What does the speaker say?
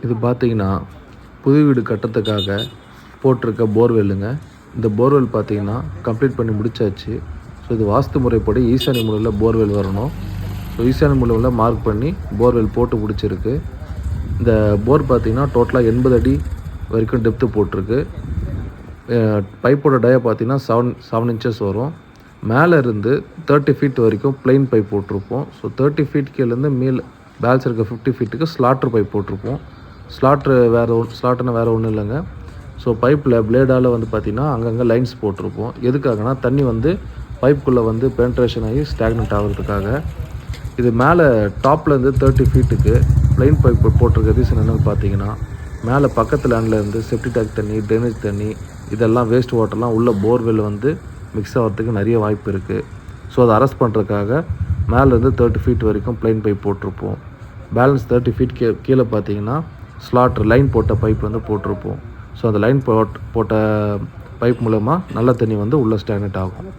இது பார்த்தீங்கன்னா புது வீடு கட்டுறதுக்காக போட்டிருக்க போர்வெல்லுங்க. இந்த போர்வெல் பார்த்தீங்கன்னா கம்ப்ளீட் பண்ணி முடிச்சாச்சு. ஸோ இது வாஸ்து முறைப்படி ஈசானி மூலையில் போர்வெல் வரணும். ஸோ ஈசானி மூலையில் மார்க் பண்ணி போர்வெல் போட்டு முடிச்சிருக்கு. இந்த போர் பார்த்தீங்கன்னா டோட்டலாக 80 அடி வரைக்கும் டெப்த்து போட்டிருக்கு. பைப்போட டயா பார்த்தீங்கன்னா 7 இன்ச்சஸ் வரும். மேலே இருந்து 30 ஃபீட் வரைக்கும் பிளெயின் பைப் போட்டிருப்போம். ஸோ 30 ஃபீட் கீழேருந்து பேலன்ஸ் இருக்க 50 ஃபீட்டுக்கு ஸ்லாட்ரு பைப் போட்டிருப்போம். ஸ்லாட்டுன்னா வேறு ஒன்றும் இல்லைங்க. ஸோ பைப்பில் பிளேடால் வந்து பார்த்திங்கன்னா அங்கங்கே லைன்ஸ் போட்டிருப்போம். எதுக்காகனா தண்ணி வந்து பைப்புக்குள்ளே வந்து பென்ட்ரேஷன் ஆகி ஸ்டாக்னெண்ட் ஆகிறதுக்காக. இது மேலே டாப்லேருந்து 30 ஃபீட்டுக்கு பிளெயின் பைப் போட்டிருக்க ரீசன் என்னென்னு பார்த்தீங்கன்னா, மேலே பக்கத்து லேண்ட்லேருந்து செப்டி டேங்க் தண்ணி, ட்ரைனேஜ் தண்ணி, இதெல்லாம் வேஸ்ட் வாட்டர்லாம் உள்ள போர்வெல் வந்து மிக்ஸ் ஆகிறதுக்கு நிறைய வாய்ப்பு இருக்குது. ஸோ அதை அரெஸ்ட் பண்ணுறதுக்காக மேலேருந்து 30 ஃபீட் வரைக்கும் பிளெயின் பைப் போட்டிருப்போம். பேலன்ஸ் 30 ஃபீட் கீழே பார்த்தீங்கன்னா ஸ்லாட்ரு லைன் போட்ட பைப் வந்து போட்டிருப்போம். ஸோ அந்த லைன் போட்ட பைப் மூலமாக நல்ல தண்ணி வந்து உள்ளே ஸ்டாக்னெட் ஆகும்.